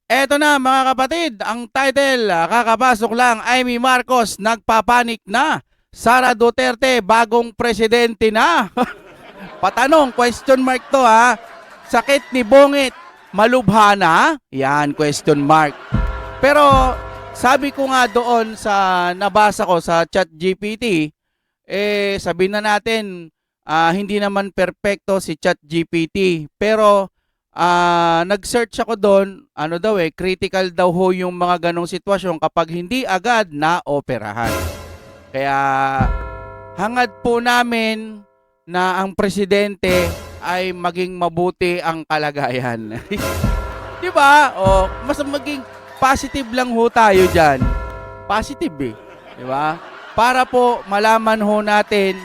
Eto na mga kapatid, ang title, kakapasok lang, Amy Marcos nagpapanik na. Sara Duterte bagong presidente na. Patanong, question mark to ha. Sakit ni Bongit, malubha na? Yan, question mark. Pero sabi ko nga doon sa nabasa ko sa ChatGPT, sabihin na natin, hindi naman perpekto si ChatGPT. Pero nag-search ako doon, ano daw critical daw ho yung mga ganong sitwasyon kapag hindi agad na operahan. Kaya hangad po namin na ang presidente ay maging mabuti ang kalagayan. Di ba? O, mas maging positive lang ho tayo dyan. Positive eh. Di ba? Para po malaman ho natin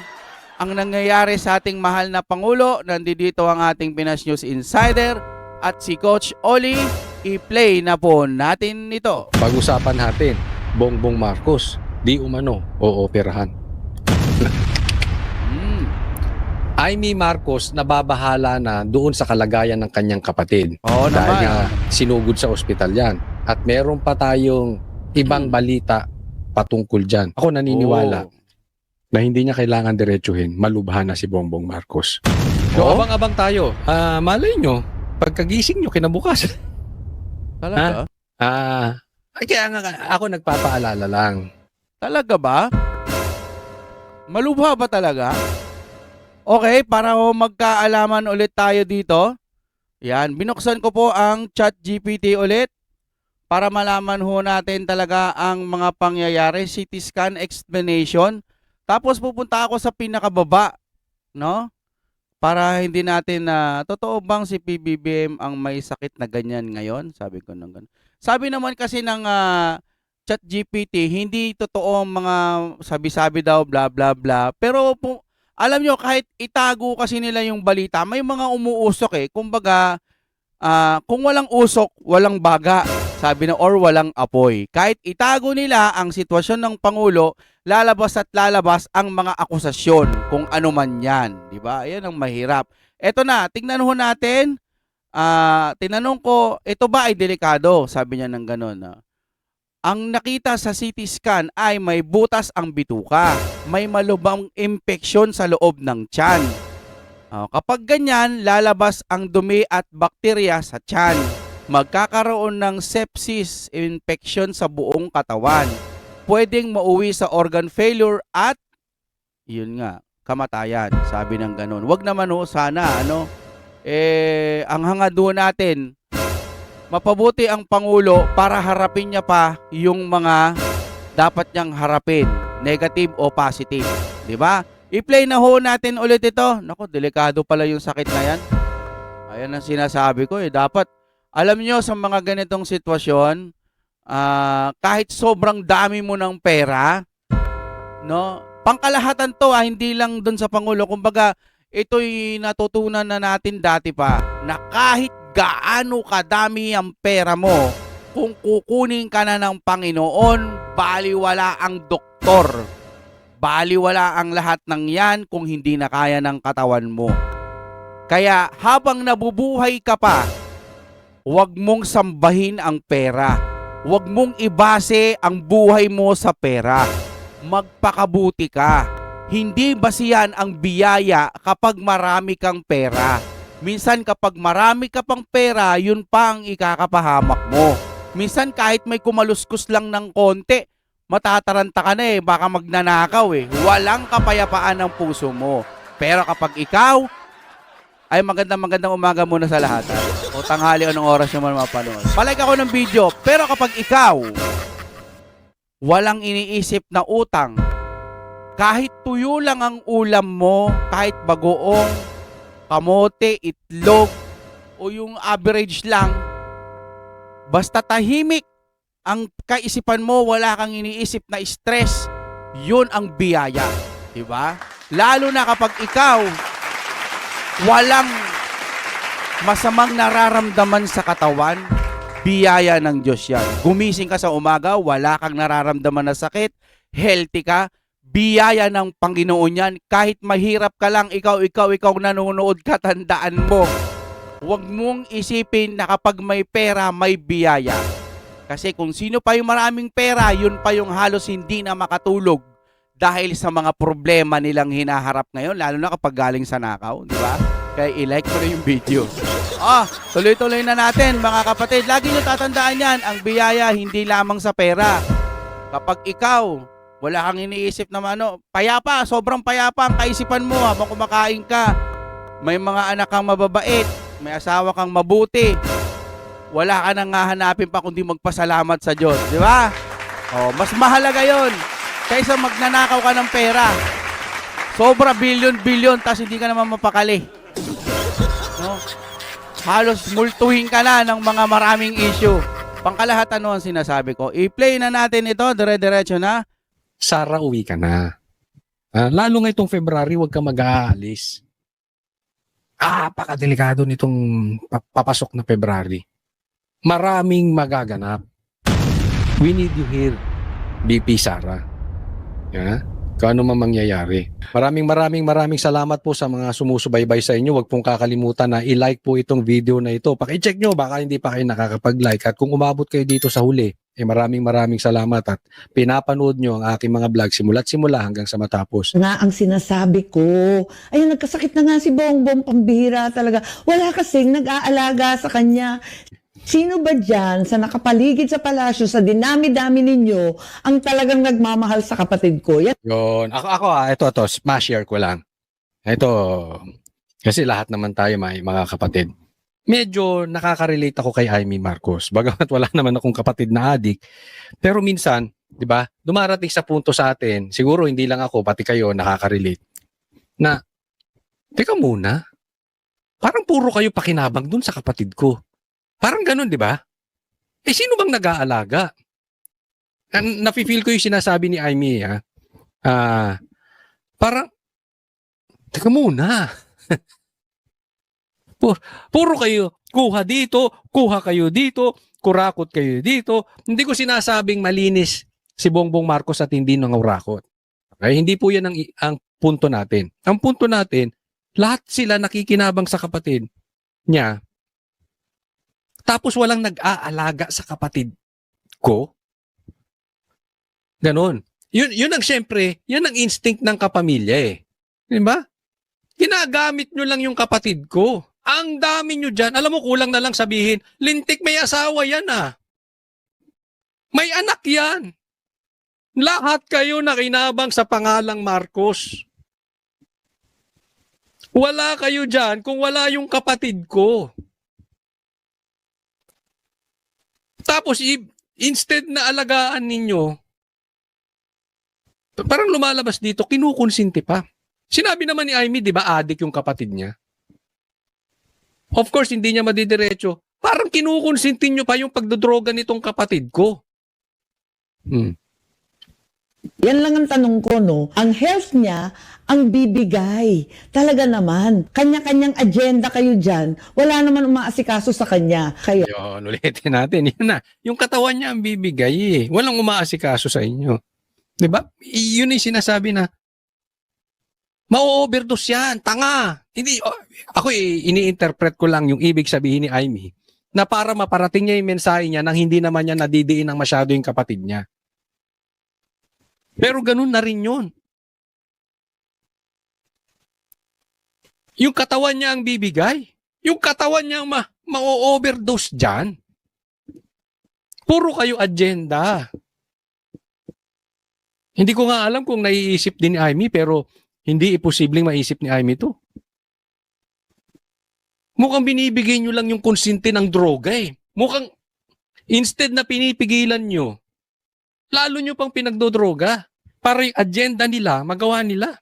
ang nangyayari sa ating mahal na Pangulo. Nandito ang ating Pinas News Insider at si Coach Oli. I-play na po natin ito. Pag-usapan natin, Bongbong Marcos, di umano o operahan. Amy Marcos nababahala na doon sa kalagayan ng kanyang kapatid. Oo Dahil naman. nga sinugod sa ospital yan. At meron pa tayong ibang balita patungkol dyan. Ako naniniwala na hindi niya kailangan diretsuhin, malubha na si Bongbong Marcos. So, Oo? abang-abang tayo. Malay nyo, pagkagising nyo kinabukasan. Talaga? Kaya nga ako nagpapaalala lang. Talaga ba? Malubha ba talaga? Okay, para ho magkaalaman ulit tayo dito. Yan, binuksan ko po ang ChatGPT ulit para malaman ho natin talaga ang mga pangyayari, CT scan explanation. Tapos pupunta ako sa pinakababa, no? Para hindi natin na totoo bang si PBBM ang may sakit na ganyan ngayon? Sabi ko nang ganun. Sabi naman kasi ng ChatGPT, hindi totoo ang mga sabi-sabi daw bla bla bla. Pero alam nyo, kahit itago kasi nila yung balita, may mga umuusok eh. Kumbaga, kung walang usok, walang baga. Sabi na, or walang apoy. Kahit itago nila ang sitwasyon ng Pangulo, lalabas at lalabas ang mga akusasyon kung ano man yan. Diba? Ayan ang mahirap. Eto na, tingnan ho natin. Tinanong ko, ito ba ay delikado? Sabi niya ng ganun. Ang nakita sa CT scan ay may butas ang bituka. May malubhang impeksyon sa loob ng tiyan. Kapag ganyan, lalabas ang dumi at bakterya sa tiyan. Magkakaroon ng sepsis, infection sa buong katawan. Pwedeng mauwi sa organ failure at, yun nga, kamatayan. Sabi ng ganun. Wag naman ho, sana, ang hangad ho natin, mapabuti ang Pangulo para harapin niya pa yung mga dapat niyang harapin, negative o positive. Di ba? I-play na ho natin ulit ito. Naku, delikado pala yung sakit na yan. Ayan ang sinasabi ko eh. Dapat, alam nyo sa mga ganitong sitwasyon, kahit sobrang dami mo ng pera, no? Pangkalahatan to hindi lang dun sa Pangulo. Kumbaga, ito'y natutunan na natin dati pa na kahit gaano kadami ang pera mo, kung kukunin ka na ng Panginoon, baliwala ang doktor. Baliwala ang lahat ng yan kung hindi na kaya ng katawan mo. Kaya habang nabubuhay ka pa, huwag mong sambahin ang pera. Huwag mong ibase ang buhay mo sa pera. Magpakabuti ka. Hindi basihan ang biyaya kapag marami kang pera. Minsan kapag marami ka pang pera, yun pa ang ikakapahamak mo. Minsan kahit may kumaluskus lang ng konti, matataranta ka na baka magnanakaw Walang kapayapaan ng puso mo. Pero kapag ikaw, ay magandang umaga muna sa lahat. O tanghali anong oras nyo man mapanood. Palike ako ng video, pero kapag ikaw, walang iniisip na utang, kahit tuyo lang ang ulam mo, kahit bagoong, kamote, itlog, o yung average lang, basta tahimik ang kaisipan mo, wala kang iniisip na stress, yun ang biyaya. Diba? Lalo na kapag ikaw, walang masamang nararamdaman sa katawan, biyaya ng Diyos yan. Gumising ka sa umaga, wala kang nararamdaman na sakit, healthy ka, biyaya ng Panginoon yan. Kahit mahirap ka lang, ikaw nanonood ka, tandaan mo, huwag mong isipin na kapag may pera, may biyaya. Kasi kung sino pa yung maraming pera, yun pa yung halos hindi na makatulog dahil sa mga problema nilang hinaharap ngayon, lalo na kapag galing sa nakaw, di ba? Kaya i-like mo na yung video. Tuloy-tuloy na natin mga kapatid. Lagi nyo tatandaan yan, ang biyaya hindi lamang sa pera. Kapag ikaw, wala kang iniisip na payapa, sobrang payapa ang kaisipan mo habang kumakain ka. May mga anak kang mababait, may asawa kang mabuti. Wala ka nang hahanapin pa kundi magpasalamat sa Diyos, di ba? Mas mahalaga yon kaysa magnanakaw ka ng pera. Sobra bilyon-bilyon tas hindi ka naman mapakali. No? Halos multuhin ka na ng mga maraming issue. Pangkalahatan ang sinasabi ko. I-play na natin ito, dire-diretso na. Sarah, uwi ka na. Lalo nga itong February, huwag ka mag-aalis. Pakadelikado nitong papasok na February. Maraming magaganap. We need you here, BP Sara. Kung ano man mangyayari. Maraming salamat po sa mga sumusubaybay sa inyo. Huwag pong kakalimutan na i-like po itong video na ito. Paki-check nyo, baka hindi pa kayo nakakapag-like. At kung umabot kayo dito sa huli, maraming salamat at pinapanood nyo ang aking mga vlog simula't-simula hanggang sa matapos. Nga ang sinasabi ko. Ayun, nagkasakit na nga si Bongbong, pambihira talaga. Wala kasing nag-aalaga sa kanya. Sino ba dyan sa nakapaligid sa palasyo, sa dinami-dami ninyo, ang talagang nagmamahal sa kapatid ko? Yan. Yun. Ito, ma-share ko lang. Ito, kasi lahat naman tayo may mga kapatid. Medyo nakaka-relate ako kay Amy Marcos. Bagamat wala naman akong kapatid na adik. Pero minsan, di ba, dumarating sa punto sa atin, siguro hindi lang ako, pati kayo nakaka-relate, na, teka muna, parang puro kayo pakinabang dun sa kapatid ko. Parang ganun, di ba? Sino bang nag-aalaga? Nafe-feel ko yung sinasabi ni Amy, parang, teka muna. Puro kayo, kuha dito, kuha kayo dito, kurakot kayo dito. Hindi ko sinasabing malinis si Bongbong Marcos at hindi nangurakot. Okay? Hindi po yan ang punto natin. Ang punto natin, lahat sila nakikinabang sa kapatid niya. Tapos walang nag-aalaga sa kapatid ko. Ganon. Yun ang syempre, yun ang instinct ng kapamilya eh. Di ba? Ginagamit nyo lang yung kapatid ko. Ang dami nyo dyan. Alam mo, kulang na lang sabihin, lintik may asawa yan ah. May anak yan. Lahat kayo nakinabang sa pangalang Marcos. Wala kayo dyan kung wala yung kapatid ko. Tapos, instead na alagaan ninyo, parang lumalabas dito, kinukonsinti pa. Sinabi naman ni Amy, di ba, adik yung kapatid niya? Of course, hindi niya madidiretso. Parang kinukonsinti nyo pa yung pagdodroga nitong kapatid ko. Yan lang ang tanong ko, no? Ang health niya, ang bibigay. Talaga naman. Kanya-kanyang agenda kayo dyan. Wala naman umaasikaso sa kanya. Kaya, Yun, ulitin natin. Yan na. Yung katawan niya ang bibigay eh. Walang umaasikaso sa inyo. Di ba? Yun yung sinasabi na, ma-overdose yan, tanga. Hindi, ako ini-interpret ko lang yung ibig sabihin ni Amy na para maparating niya yung mensahe niya nang hindi naman niya nadidiin ng masyado yung kapatid niya. Pero ganun na rin yun. Yung katawan niya ang bibigay. Yung katawan niya ang ma-overdose dyan. Puro kayo agenda. Hindi ko nga alam kung naiisip din ni Amy pero hindi imposibleng maisip ni Amy to. Mukhang binibigay nyo lang yung konsente ng droga eh. Mukhang instead na pinipigilan nyo, lalo nyo pang pinagdodroga para yung agenda nila, magawa nila.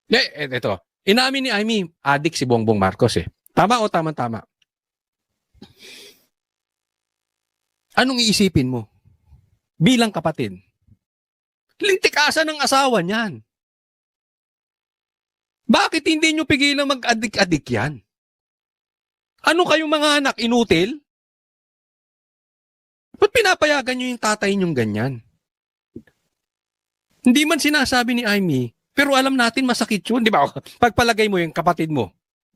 Ito. Inamin ni Amy, adik si Bongbong Marcos eh. Tama o tama-tama? Anong iisipin mo? Bilang kapatid. Lintikasan ng asawa niyan. Bakit hindi nyo pigilan mag-adik-adik yan? Ano kayong mga anak, inutil? Ba't pinapayagan nyo yung tatay nyong ganyan? Hindi man sinasabi ni Amy, pero alam natin masakit yun, di ba? Pagpalagay mo yung kapatid mo,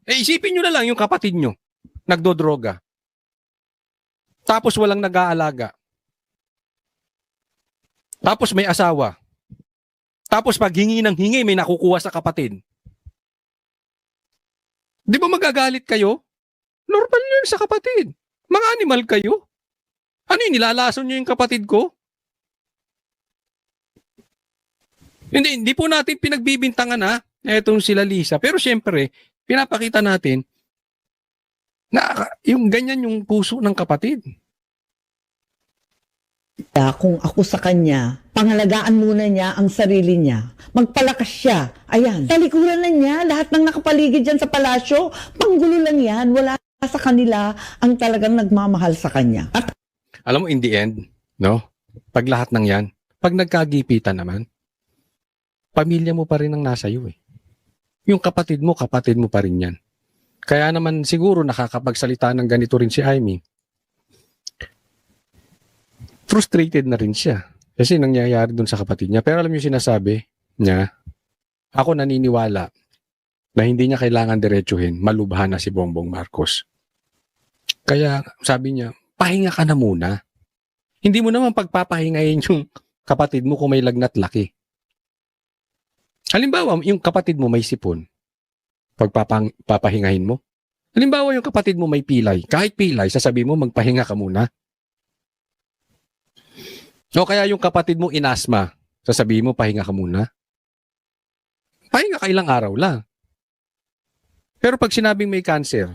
Isipin nyo na lang yung kapatid nyo, nagdodroga. Tapos walang nag-aalaga. Tapos may asawa. Tapos pag hingi ng hingi, may nakukuha sa kapatid. Di ba magagalit kayo? Normal yun sa kapatid. Mga animal kayo. Ano yun, nilalason nyo yung kapatid ko? Hindi po natin pinagbibintangan ha, etong sila Lisa. Pero syempre, pinapakita natin na yung ganyan yung puso ng kapatid. Kung ako sa kanya, pangalagaan muna niya ang sarili niya. Magpalakas siya. Ayan. Talikuran na niya. Lahat ng nakapaligid dyan sa palasyo, panggulo lang yan. Wala sa kanila ang talagang nagmamahal sa kanya. At Alam mo, in the end, no? Pag lahat ng yan, pag nagkagipitan naman, pamilya mo pa rin ang nasa iyo eh. Yung kapatid mo pa rin yan. Kaya naman siguro nakakapagsalita ng ganito rin si Amy. Frustrated na rin siya. Kasi nangyayari dun sa kapatid niya. Pero alam niyo sinasabi niya, ako naniniwala na hindi niya kailangan diretsuhin, malubhan na si Bongbong Marcos. Kaya sabi niya, pahinga ka na muna. Hindi mo naman pagpapahingayin yung kapatid mo kung may lagnat laki. Halimbawa, yung kapatid mo may sipon, pagpapahingahin mo. Halimbawa, yung kapatid mo may pilay. Kahit pilay, sasabi mo, magpahinga ka muna. O kaya yung kapatid mo inasma, sasabihin mo, pahinga ka muna. Pahinga ka ilang araw lang. Pero pag sinabing may cancer,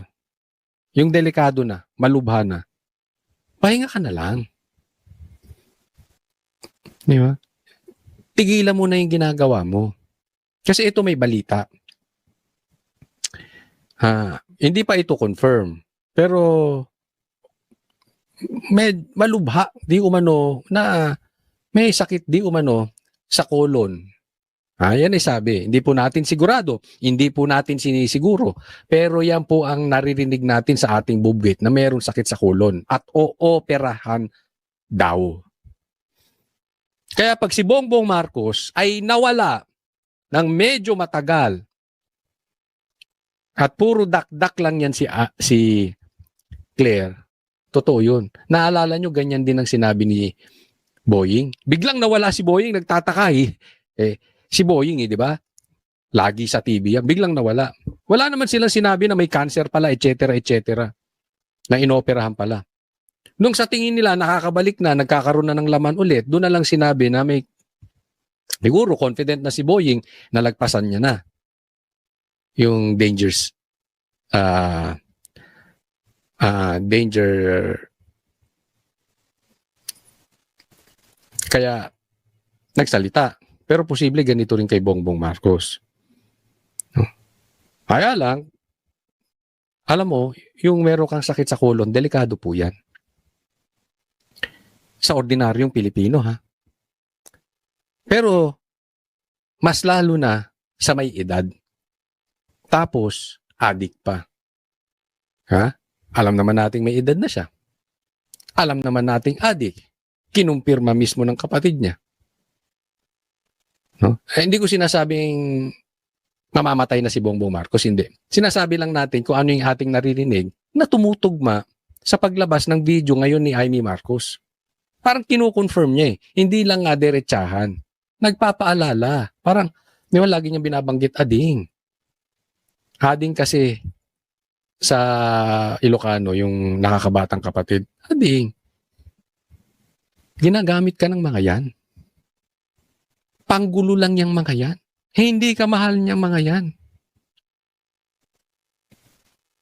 yung delikado na, malubha na, pahinga ka na lang. Di ba? Tigilan mo na yung ginagawa mo. Kasi ito may balita. Hindi pa ito confirm. Pero malubha, di umano, na may sakit di umano sa colon. Yan ay sabi. Hindi po natin sigurado. Hindi po natin sinisiguro. Pero yan po ang naririnig natin sa ating bubwit na mayroong sakit sa colon at ooperahan daw. Kaya pag si Bongbong Marcos ay nawala ng medyo matagal at puro dakdak lang yan si Claire, totoo yun. Naalala nyo, ganyan din ang sinabi ni Boying. Biglang nawala si Boying, nagtataka si Boying di ba? Lagi sa TV yan, biglang nawala. Wala naman silang sinabi na may cancer pala, etc., etc., na inoperahan pala. Nung sa tingin nila nakakabalik na, nagkakaroon na ng laman ulit, doon na lang sinabi na may, siguro confident na si Boying, nalagpasan niya na yung danger. Kaya nagsalita. Pero posible ganito rin kay Bongbong Marcos. Kaya lang, alam mo, yung meron kang sakit sa colon, delikado po yan. Sa ordinaryong Pilipino, ha? Pero, mas lalo na sa may edad. Tapos, addict pa. Ha? Alam naman nating may edad na siya. Alam naman nating addict. Kinumpirma mismo ng kapatid niya. No? Hindi ko sinasabing mamamatay na si Bongbong Marcos, hindi. Sinasabi lang natin kung ano yung ating naririnig na tumutugma sa paglabas ng video ngayon ni Amy Marcos. Parang kinukonfirm niya Hindi lang nga diretsahan. Nagpapaalala. Parang, di ba lagi niyang binabanggit ading. Ading kasi sa Ilocano, yung nakakabatang kapatid. Ading. Ginagamit ka ng mga yan. Panggulo lang yung mga yan. Hindi ka mahal niyang mga yan.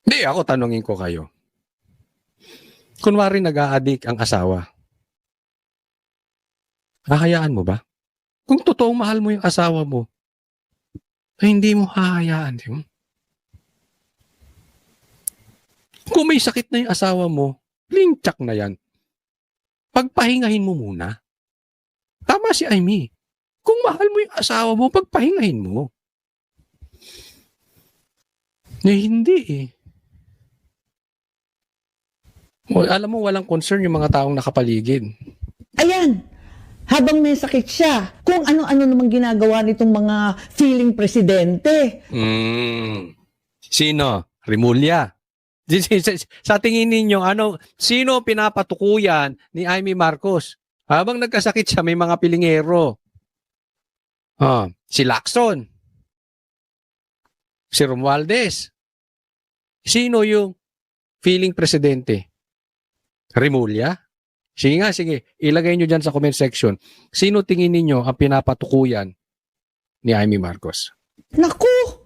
Hindi, ako tanungin ko kayo. Kunwari nag-a-addict ang asawa. Hahayaan mo ba? Kung totoong mahal mo yung asawa mo, ay hindi mo hahayaan. Di ba? Kung may sakit na yung asawa mo, linchak na yan. Pagpahingahin mo muna. Tama si Amy. Kung mahal mo yung asawa mo, pagpahingahin mo. Hindi Alam mo, walang concern yung mga taong nakapaligid. ayan, habang may sakit siya, kung ano-ano namang ginagawa nitong mga feeling presidente. Sino? Rimulya. Sa tingin ninyo, sino pinapatukuyan ni Amy Marcos? Habang nagkasakit siya, may mga pilingero. Si Lacson. Si Romualdez. Sino yung feeling presidente? Rimulya? Sige nga, sige. Ilagay nyo dyan sa comment section. Sino tingin ninyo ang pinapatukuyan ni Amy Marcos? Naku!